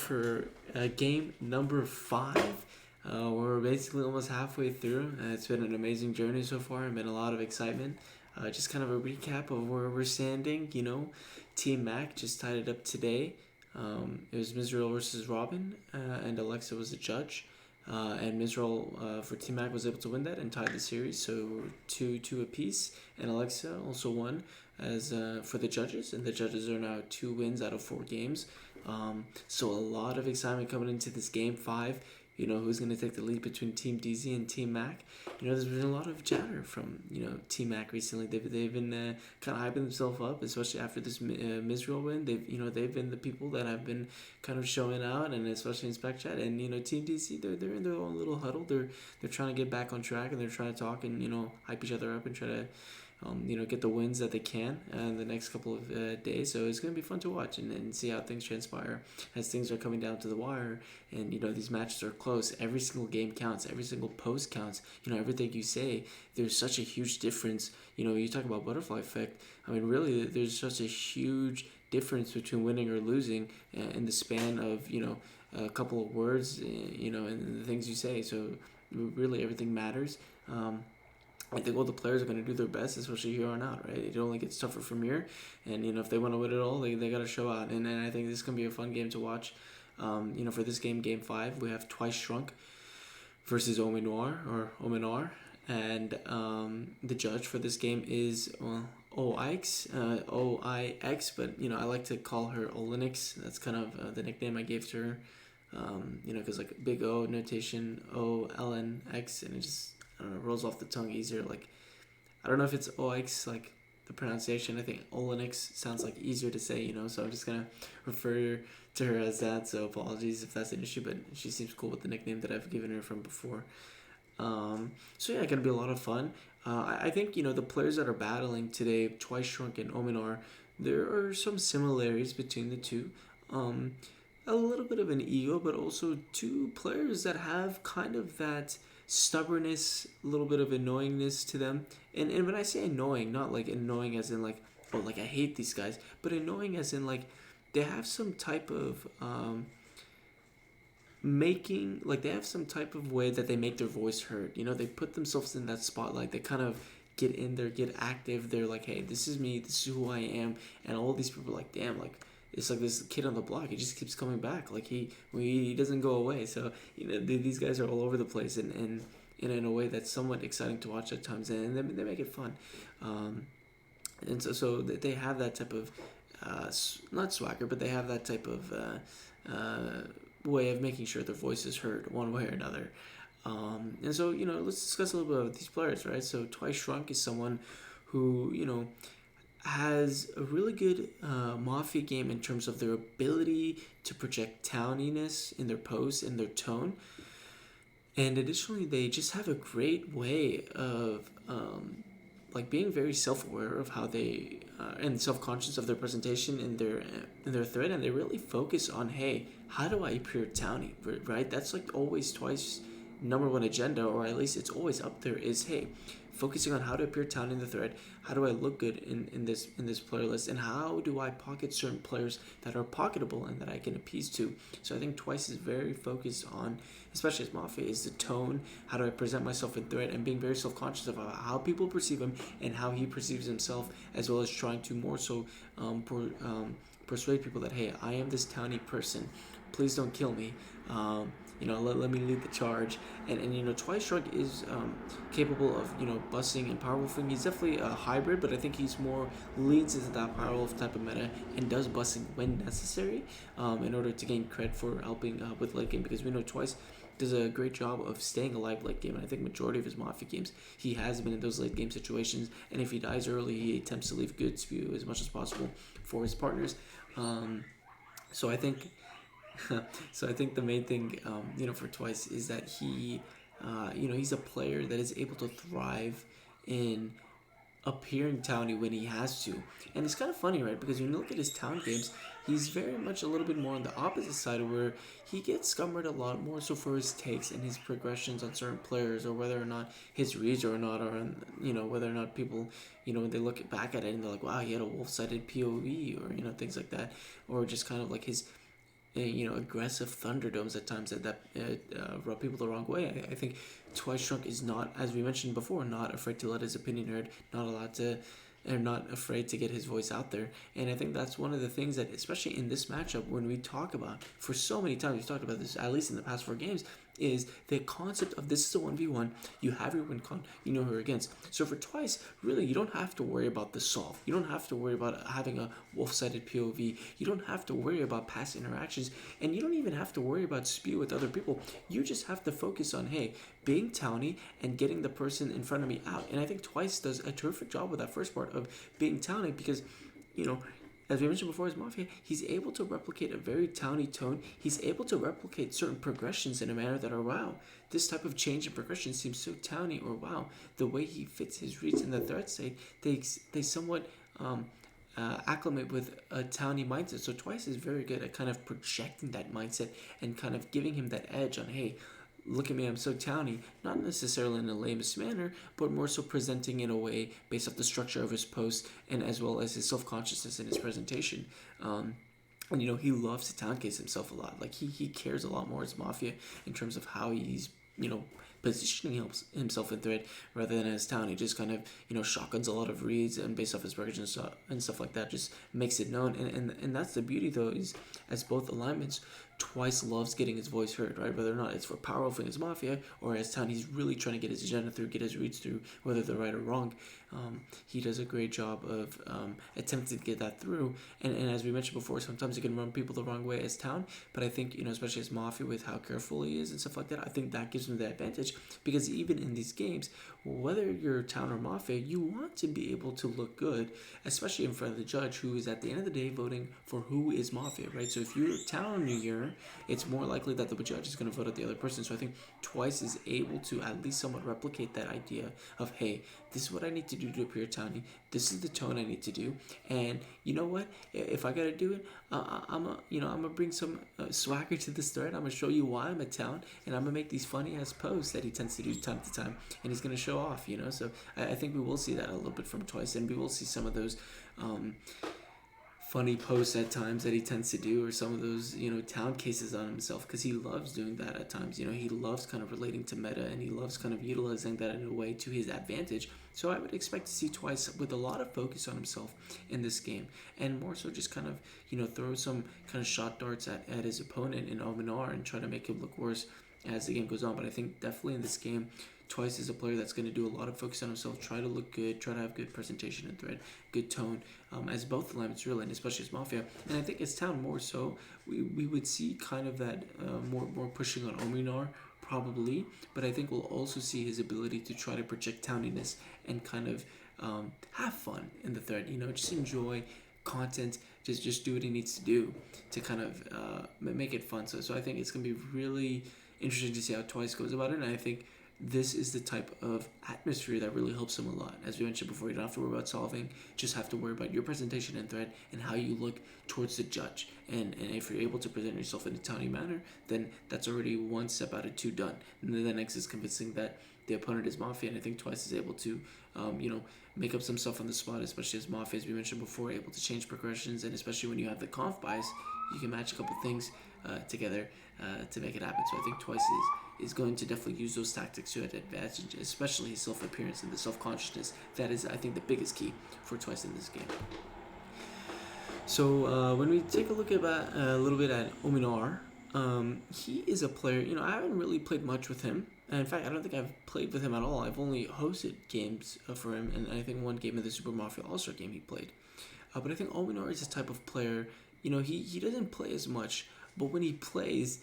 for game number 5. We're basically almost halfway through. It's been an amazing journey so far and been a lot of excitement. Just kind of a recap of where we're standing. Team Mac just tied it up today. It was Mizrael versus Robin, and Alexa was the judge. And Mizrael for Team Mac was able to win that and tied the series, so 2-2 apiece. And Alexa also won as for the judges, and the judges are now 2 wins out of 4 games. So a lot of excitement coming into this game 5. Who's going to take the lead between Team DZ and Team Mac. There's been a lot of chatter from Team Mac recently. They've been kind of hyping themselves up, especially after this Mizrael win. They've been the people that have been kind of showing out, and especially in Spec Chat. And Team DC, they're in their own little huddle. They're trying to get back on track, and they're trying to talk and hype each other up and try to get the wins that they can in the next couple of days. So it's going to be fun to watch and see how things transpire as things are coming down to the wire. And, these matches are close. Every single game counts. Every single post counts. Everything you say, there's such a huge difference. You talk about butterfly effect. I mean, really, there's such a huge difference between winning or losing in the span of, a couple of words, and the things you say. So really everything matters. I think all the players are going to do their best, especially here on out, right? It only gets tougher from here. And, if they want to win it all, they got to show out. And I think this is going to be a fun game to watch. For this game 5, we have Twice Shrunk versus Ominoire. And the judge for this game is OIX, but, I like to call her Olinix. That's kind of the nickname I gave to her. Because like big O notation, OLNX, and it just, I don't know, rolls off the tongue easier. Like, I don't know if it's OX, like the pronunciation. I think Olinix sounds like easier to say, so I'm just going to refer to her as that. So apologies if that's an issue, but she seems cool with the nickname that I've given her from before. So yeah, going to be a lot of fun. I think, the players that are battling today, Twice Shrunk and Ominar, there are some similarities between the two. A little bit of an ego, but also 2 players that have kind of that stubbornness, a little bit of annoyingness to them. And when I say annoying, not like annoying as in like, oh, like I hate these guys, but annoying as in like they have some type of they have some type of way that they make their voice heard. They put themselves in that spotlight. They kind of get in there, get active. They're like, hey, this is me, this is who I am. And all these people are like, damn, like, it's like this kid on the block. He just keeps coming back. Like he doesn't go away. So these guys are all over the place, and in a way that's somewhat exciting to watch at times, and they make it fun. And so they have that type of not swagger, but they have that type of way of making sure their voice is heard one way or another. And so let's discuss a little bit about these players, right? So Twice Shrunk is someone who has a really good Mafia game in terms of their ability to project towniness in their pose and their tone. And additionally, they just have a great way of being very self-aware of how they and self-conscious of their presentation in their thread, and they really focus on, hey, how do I appear towny, right? That's like always Twice number 1 agenda, or at least it's always up there, is, hey, focusing on how to appear town in the thread, how do I look good in this player list, and how do I pocket certain players that are pocketable and that I can appease to. So I think Twice is very focused on, especially as Mafia, is the tone, how do I present myself in thread, and being very self-conscious about how people perceive him and how he perceives himself, as well as trying to more so persuade people that, hey, I am this towny person, please don't kill me. Let me lead the charge. And Twice Shrug is capable of, busting and powerwolfing. He's definitely a hybrid, but I think he's more leans into that powerwolf type of meta and does busting when necessary in order to gain cred for helping with late game, because we know Twice does a great job of staying alive late game. And I think majority of his Mafia games, he has been in those late game situations. And if he dies early, he attempts to leave good spew as much as possible for his partners. So I think the main thing, for Twice is that he, he's a player that is able to thrive in appearing towny when he has to. And it's kind of funny, right? Because when you look at his town games, he's very much a little bit more on the opposite side, where he gets scummered a lot more so for his takes and his progressions on certain players, or whether or not his reads or not, or whether or not people, when they look back at it and they're like, wow, he had a wolf-sided POV, or things like that, or just kind of like his aggressive Thunderdomes at times that rub people the wrong way. I think Twice Shrunk is not, as we mentioned before, not afraid to let his opinion heard, not allowed to, or not afraid to get his voice out there. And I think that's one of the things that, especially in this matchup, when we talk about, for so many times we've talked about this, at least in the past 4 games, is the concept of this is a 1v1, you have your win con, you know who you're against. So for Twice, really, you don't have to worry about the solve. You don't have to worry about having a wolf-sided POV. You don't have to worry about past interactions, and you don't even have to worry about spew with other people. You just have to focus on, hey, being towny and getting the person in front of me out. And I think Twice does a terrific job with that first part of being towny because, as we mentioned before, as Mafia, he's able to replicate a very towny tone. He's able to replicate certain progressions in a manner that are, wow, this type of change in progression seems so towny, or wow, the way he fits his reads in the threat state, they somewhat acclimate with a towny mindset. So Twice is very good at kind of projecting that mindset and kind of giving him that edge on, hey, look at me, I'm so towny, not necessarily in the lamest manner, but more so presenting in a way based off the structure of his post and as well as his self-consciousness in his presentation. And he loves to town case himself a lot. Like he cares a lot more as Mafia in terms of how he's positioning himself in thread rather than as town. He just kind of shotguns a lot of reads and based off his progression and stuff like that, just makes it known. And that's the beauty though, is as both alignments, Twice loves getting his voice heard, right? Whether or not it's for powerful as Mafia or as town, he's really trying to get his agenda through, get his reads through, whether they're right or wrong. He does a great job of attempting to get that through. And as we mentioned before, sometimes he can run people the wrong way as town. But I think, especially as Mafia with how careful he is and stuff like that, I think that gives him the advantage. Because even in these games, whether you're town or Mafia, you want to be able to look good, especially in front of the judge, who is at the end of the day voting for who is Mafia, right? So if you're town New Year, it's more likely that the judge is going to vote out the other person. So I think Twice is able to at least somewhat replicate that idea of, hey, this is what I need to do to appear towny. This is the tone I need to do. And you know what? If I got to do it, I'm gonna bring some swagger to this thread. I'm gonna show you why I'm a town, and I'm gonna make these funny ass posts that he tends to do time to time, and he's gonna show off. So I think we will see that a little bit from Twice, and we will see some of those funny posts at times that he tends to do, or some of those town cases on himself, because he loves doing that at times. He loves kind of relating to meta, and he loves kind of utilizing that in a way to his advantage. So I would expect to see Twice with a lot of focus on himself in this game, and more so just kind of throw some kind of shot darts at his opponent in Ominoire and try to make him look worse as the game goes on. But I think definitely in this game, Twice is a player that's going to do a lot of focus on himself, try to look good, try to have good presentation and thread, good tone, as both alignments really, and especially as Mafia. And I think as town more so, we would see kind of that more pushing on Ominoire probably, but I think we'll also see his ability to try to project towniness and kind of have fun in the thread, just enjoy content, just do what he needs to do to kind of make it fun. So I think it's going to be really interesting to see how Twice goes about it, and I think this is the type of atmosphere that really helps him a lot. As we mentioned before, you don't have to worry about solving, just have to worry about your presentation and thread and how you look towards the judge. And if you're able to present yourself in a towny manner, then that's already one step out of two done. And then the next is convincing that the opponent is Mafia, and I think Twice is able to, make up some stuff on the spot, especially as Mafia, as we mentioned before, able to change progressions, and especially when you have the conf bias, you can match a couple things together to make it happen. So I think Twice is going to definitely use those tactics to advantage, especially his self-appearance and the self-consciousness. That is, I think, the biggest key for Twice in this game. So when we take a look at a little bit at Ominoire, he is a player, I haven't really played much with him. And in fact, I don't think I've played with him at all. I've only hosted games for him, and I think one game of the Super Mafia All-Star game he played. But I think Ominoire is a type of player, he doesn't play as much, but when he plays,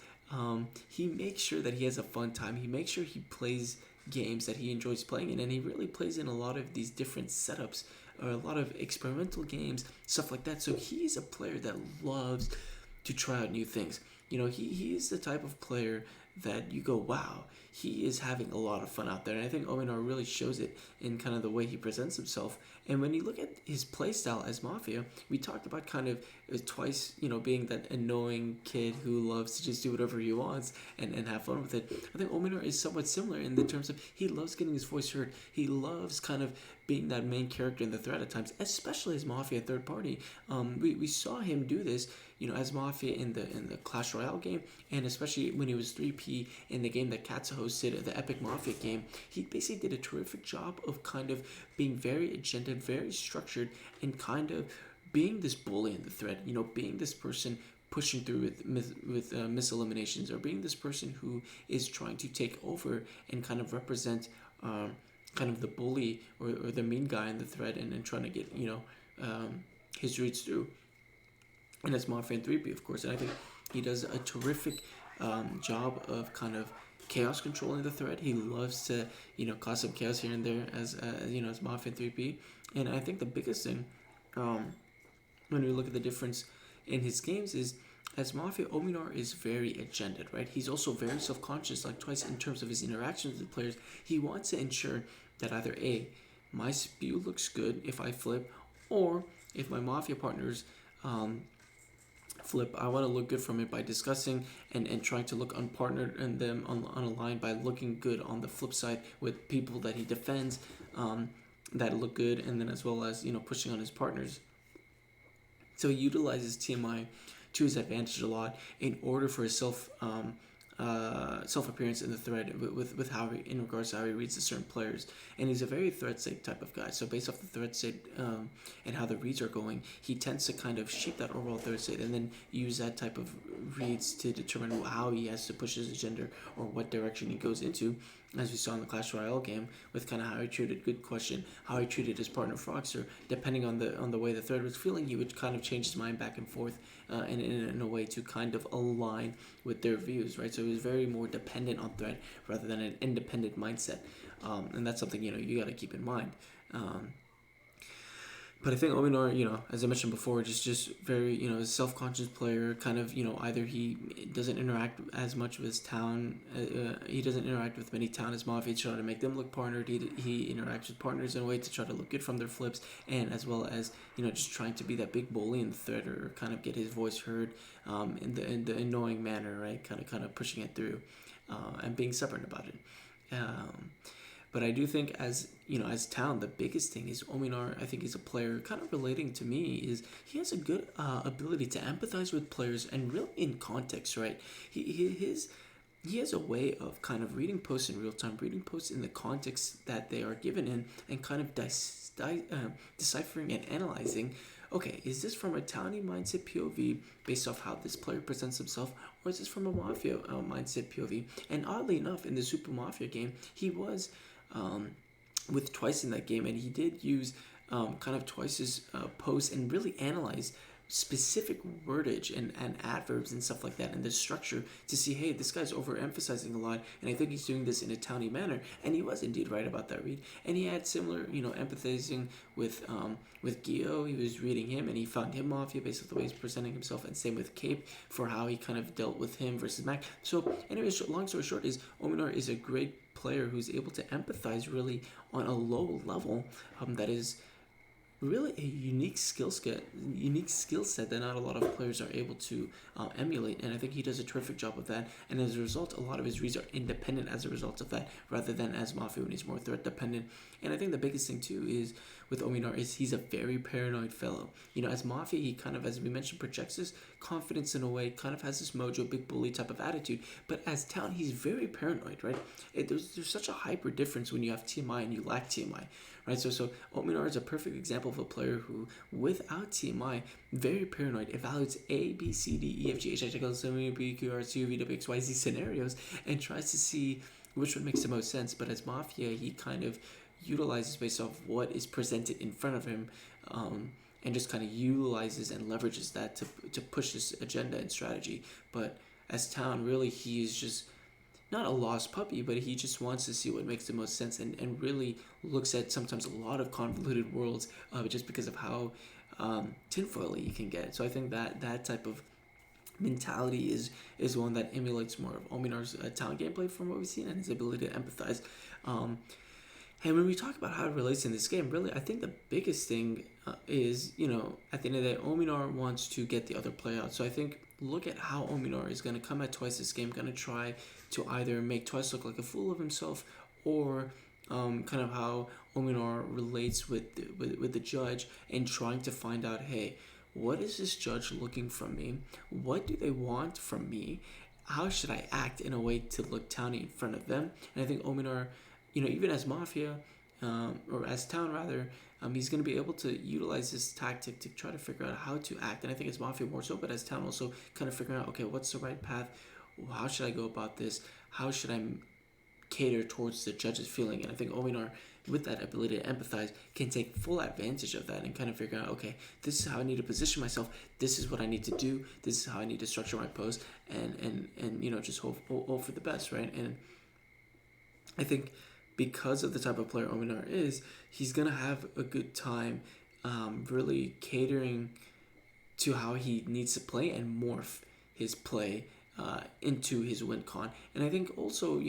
he makes sure that he has a fun time. He makes sure he plays games that he enjoys playing in, and he really plays in a lot of these different setups, or a lot of experimental games, stuff like that. So he is a player that loves to try out new things. He is the type of player that you go, wow, he is having a lot of fun out there. And I think Ominoire really shows it in kind of the way he presents himself. And when you look at his playstyle as Mafia, we talked about kind of twice, being that annoying kid who loves to just do whatever he wants and have fun with it. I think Ominoire is somewhat similar in the terms of he loves getting his voice heard. He loves kind of being that main character in the thread at times, especially as Mafia third party. We saw him do this, as Mafia in the Clash Royale game, and especially when he was 3P in the game that Katsu hosted, the Epic Mafia game. He basically did a terrific job of kind of being very agented, very structured, and kind of being this bully in the thread. Being this person pushing through with mis-eliminations, or being this person who is trying to take over and kind of represent kind of the bully or the mean guy in the thread, and trying to get his roots through. And that's Mafia and 3P, of course. And I think he does a terrific job of kind of chaos controlling the thread. He loves to cause some chaos here and there as as Mafia and 3P. And I think the biggest thing when we look at the difference in his games is, as Mafia, Ominoire is very agented, right? He's also very self-conscious, like twice in terms of his interactions with players. He wants to ensure that either A, my spew looks good if I flip, or if my Mafia partners flip, I want to look good from it by discussing and trying to look unpartnered and them on a line by looking good on the flip side with people that he defends that look good, and then as well as pushing on his partners. So he utilizes TMI to his advantage a lot in order for his self appearance in the thread with how he, in regards to how he reads the certain players. And he's a very thread state type of guy. So based off the thread state and how the reads are going, he tends to kind of shape that overall thread state and then use that type of reads to determine how he has to push his agenda or what direction he goes into. As we saw in the Clash Royale game, with kind of how he treated, good question, how he treated his partner Frogster, depending on the way the thread was feeling, he would kind of change his mind back and forth in a way to kind of align with their views, right? So he was very more dependent on thread rather than an independent mindset, and that's something you got to keep in mind. But I think Ominoire, as I mentioned before, just very, a self-conscious player, kind of, either he doesn't interact as much with his town, he doesn't interact with many town as Mafia to try to make them look partnered, he interacts with partners in a way to try to look good from their flips, and as well as, just trying to be that big bully in the thread or kind of get his voice heard in the annoying manner, right, kind of pushing it through and being stubborn about it. But I do think as town, the biggest thing is Ominoire, I think he's a player kind of relating to me, is he has a good ability to empathize with players and really in context, right? He has a way of kind of reading posts in real time, reading posts in the context that they are given in, and kind of deciphering and analyzing, okay, is this from a townie mindset POV based off how this player presents himself, or is this from a Mafia mindset POV? And oddly enough, in the Super Mafia game, he was with Twice in that game, and he did use kind of Twice's posts and really analyze specific wordage and adverbs and stuff like that, and the structure to see, hey, this guy's overemphasizing a lot, and I think he's doing this in a towny manner. And he was indeed right about that read. And he had similar, empathizing with Gio. He was reading him, and he found him Mafia based on the way he's presenting himself, and same with Cape for how he kind of dealt with him versus Mac. So anyways, long story short is Ominoire is a great player who's able to empathize really on a low level that is really a unique skill set that not a lot of players are able to emulate, and I think he does a terrific job of that. And as a result, a lot of his reads are independent as a result of that, rather than as Mafia when he's more threat dependent. And I think the biggest thing too is with Ominoire is he's a very paranoid fellow. As Mafia, he kind of, as we mentioned, projects his confidence in a way, kind of has this mojo, big bully type of attitude. But as Town, he's very paranoid, right? There's such a hyper difference when you have TMI and you lack TMI. Right, so Ominoire is a perfect example of a player who, without TMI, very paranoid, evaluates A, B, C, D, E, F, G, H, I, J, K, L, M, N, O, P, Q, R, S, U, V, W, X, Y, Z scenarios, and tries to see which one makes the most sense. But as Mafia, he kind of utilizes based off what is presented in front of him, and just kind of utilizes and leverages that to push his agenda and strategy. But as Town, really, he is just not a lost puppy, but he just wants to see what makes the most sense, and really looks at sometimes a lot of convoluted worlds just because of how tinfoily you can get. So I think that type of mentality is one that emulates more of Ominore's talent gameplay from what we've seen and his ability to empathize. Um, and when we talk about how it relates in this game, really, I think the biggest thing is, at the end of the day, Ominor wants to get the other player out. So I think look at how Ominor is going to come at Twice this game, going to try to either make Twice look like a fool of himself or kind of how Ominor relates with the judge and trying to find out, hey, what is this judge looking from me? What do they want from me? How should I act in a way to look towny in front of them? And I think Ominor, even as Mafia, or as Town rather, he's going to be able to utilize this tactic to try to figure out how to act. And I think as Mafia more so, but as Town also kind of figuring out, okay, what's the right path? How should I go about this? How should I cater towards the judge's feeling? And I think Ominar, with that ability to empathize, can take full advantage of that and kind of figure out, okay, this is how I need to position myself. This is what I need to do. This is how I need to structure my pose, and just hope for the best, right? And I think because of the type of player Ominar is, he's gonna have a good time, really catering to how he needs to play and morph his play into his win con. And I think also,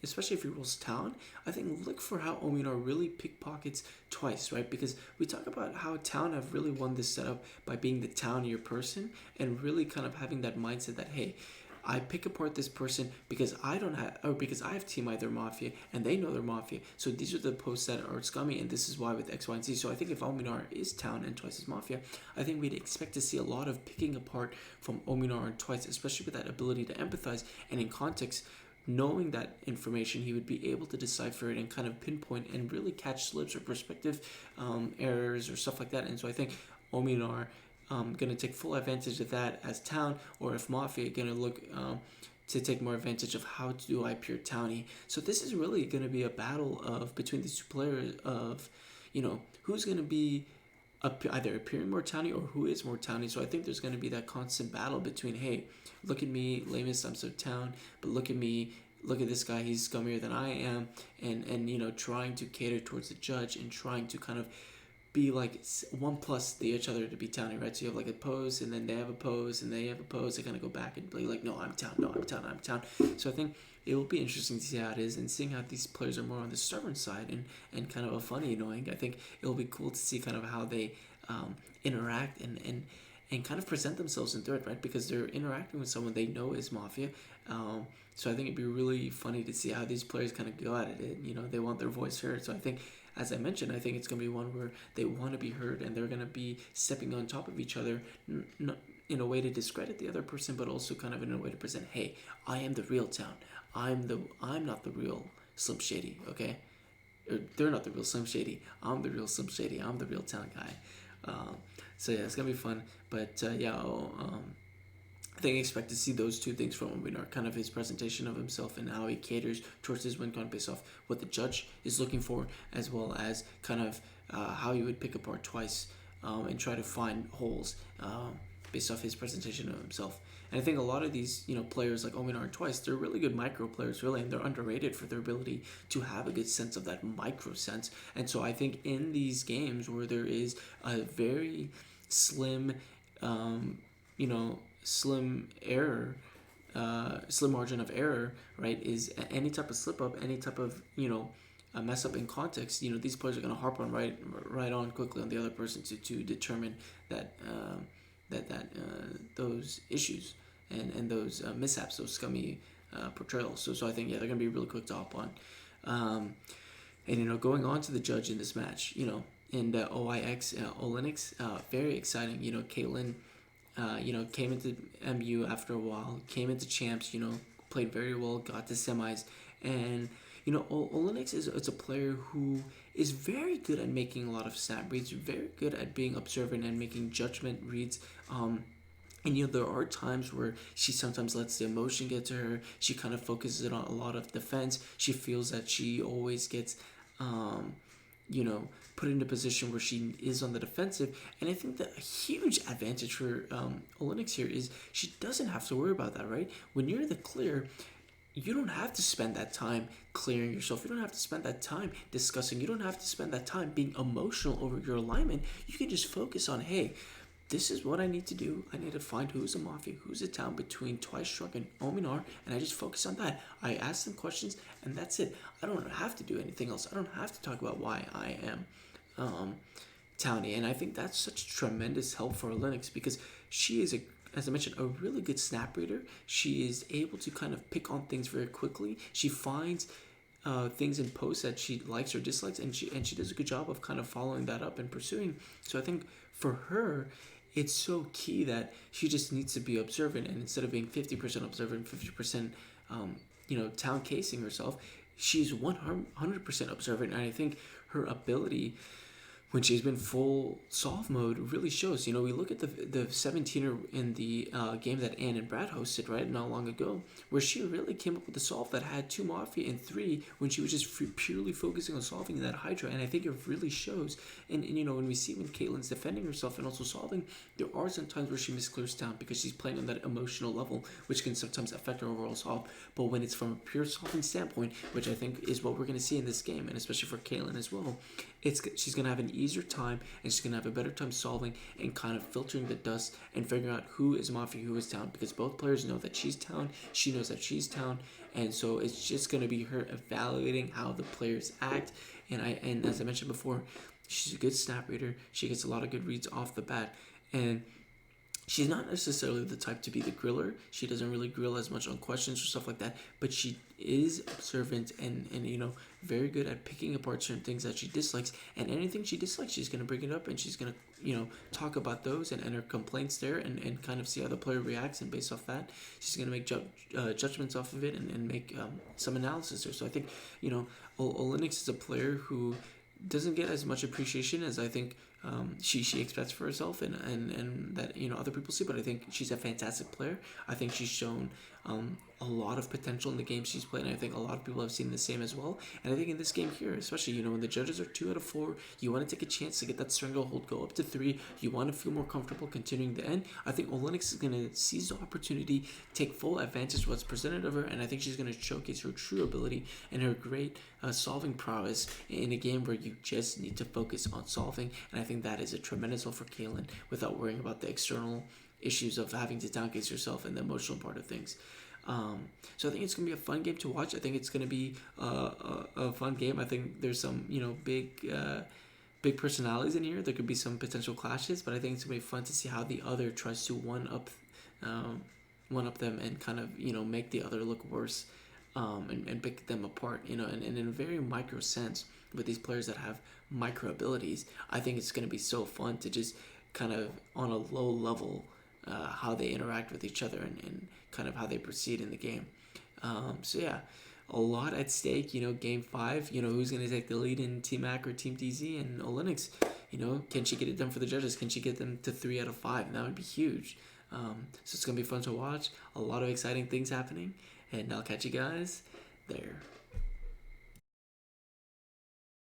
especially if he rolls Town, I think look for how Ominar really pickpockets Twice, right? Because we talk about how Town have really won this setup by being the townier person and really kind of having that mindset that, hey, I pick apart this person because I don't have, or because I have team either Mafia and they know they're Mafia. So these are the posts that are scummy, and this is why with X, Y, and Z. So I think if Ominar is Town and Twice is Mafia, I think we'd expect to see a lot of picking apart from Ominar and Twice, especially with that ability to empathize. And in context, knowing that information, he would be able to decipher it and kind of pinpoint and really catch slips or perspective errors or stuff like that. And so I think Ominar going to take full advantage of that as Town, or if Mafia going to look to take more advantage of how do I appear towny. So this is really going to be a battle of between these two players of, who's going to be either appearing more towny or who is more towny. So I think there's going to be that constant battle between, hey, look at me, lamest, I'm so town, but look at me, look at this guy, he's scummier than I am, and trying to cater towards the judge and trying to kind of be like one plus the each other to be towny, right? So you have like a pose, and then they have a pose, and they have a pose. They kind of go back and be like, no, I'm Town, no, I'm Town, I'm Town. So I think it will be interesting to see how it is, and seeing how these players are more on the stubborn side and kind of a funny annoying. I think it will be cool to see kind of how they interact and kind of present themselves in third, right? Because they're interacting with someone they know is Mafia. So I think it'd be really funny to see how these players kind of go at it. They want their voice heard. So I think, as I mentioned, I think it's going to be one where they want to be heard and they're going to be stepping on top of each other in a way to discredit the other person, but also kind of in a way to present, hey, I am the real Town. I'm not the real Slim Shady, okay? Or they're not the real Slim Shady. I'm the real Slim Shady. I'm the real Town guy. So yeah, it's going to be fun. But I think I expect to see those two things from Ominoire, kind of his presentation of himself and how he caters towards his win con based off what the judge is looking for, as well as kind of how he would pick apart Twice and try to find holes based off his presentation of himself. And I think a lot of these, players like Ominoire and Twice, they're really good micro players, really, and they're underrated for their ability to have a good sense of that micro sense. And so I think in these games where there is a very slim, slim error, slim margin of error, right, is any type of slip up, any type of, a mess up in context, these players are going to harp on right on quickly on the other person to determine that those issues and those mishaps, those scummy portrayals. So I think, yeah, they're going to be really quick to hop on. And, going on to the judge in this match, and OIX, Olinix, very exciting. Caitlyn, came into MU after a while, came into champs, played very well, got to semis, and Olinix it's a player who is very good at making a lot of snap reads, very good at being observant and making judgment reads. And there are times where she sometimes lets the emotion get to her. She kind of focuses on a lot of defense. She feels that she always gets put in a position where she is on the defensive. And I think that a huge advantage for Olinix here is she doesn't have to worry about that, right? When you're in the clear, you don't have to spend that time clearing yourself. You don't have to spend that time discussing. You don't have to spend that time being emotional over your alignment. You can just focus on, hey, this is what I need to do. I need to find who's a Mafia, who's a town between Twice, Shrunk, and Ominoire, and I just focus on that. I ask them questions, and that's it. I don't have to do anything else. I don't have to talk about why I am Townie, and I think that's such tremendous help for Linux because she is as I mentioned, a really good snap reader. She is able to kind of pick on things very quickly. She finds things in posts that she likes or dislikes, and she does a good job of kind of following that up and pursuing. So I think for her, it's so key that she just needs to be observant, and instead of being 50% observant, 50% town casing herself, she's 100% observant, and I think her ability when she's been full solve mode really shows. We look at the 17er in the game that Ann and Brad hosted right not long ago, where she really came up with a solve that had 2 Mafia and 3 when she was just purely focusing on solving that Hydra, and I think it really shows. And when we see when Caitlin's defending herself and also solving, there are some times where she misclears down because she's playing on that emotional level, which can sometimes affect her overall solve. But when it's from a pure solving standpoint, which I think is what we're going to see in this game, and especially for Caitlin as well, she's going to have an easier time, and she's going to have a better time solving and kind of filtering the dust and figuring out who is Mafia, who is town, because both players know that she's town, she knows that she's town, and so it's just going to be her evaluating how the players act. And as I mentioned before, she's a good snap reader. She gets a lot of good reads off the bat, and she's not necessarily the type to be the griller. She doesn't really grill as much on questions or stuff like that, but she is observant and very good at picking apart certain things that she dislikes, and anything she dislikes, she's going to bring it up, and she's going to talk about those and her complaints there, and kind of see how the player reacts, and based off that, she's going to make judgments off of it, and make some analysis there. So I think Olinix is a player who doesn't get as much appreciation as I think she expects for herself, and that other people see. But I think she's a fantastic player. I think she's shown a lot of potential in the games she's played, and I think a lot of people have seen the same as well. And I think in this game here, especially when the judges are 2 out of 4, you want to take a chance to get that stranglehold go up to 3. You want to feel more comfortable continuing the end. I think Olinix is going to seize the opportunity, take full advantage of what's presented of her, and I think she's going to showcase her true ability and her great solving prowess in a game where you just need to focus on solving. And I think that is a tremendous help for Caitlin without worrying about the external issues of having to downcase yourself and the emotional part of things. So I think it's going to be a fun game to watch. I think it's going to be a fun game. I think there's some big personalities in here. There could be some potential clashes, but I think it's going to be fun to see how the other tries to one up them and kind of make the other look worse, and pick them apart, and in a very micro sense with these players that have micro abilities. I think it's going to be so fun to just kind of on a low level how they interact with each other, and kind of how they proceed in the game. So yeah, a lot at stake. Game 5. Who's going to take the lead in Team Mac or Team DZ, and Olinix. Can she get it done for the judges? Can she get them to 3 out of 5? That would be huge. So it's going to be fun to watch. A lot of exciting things happening, and I'll catch you guys there.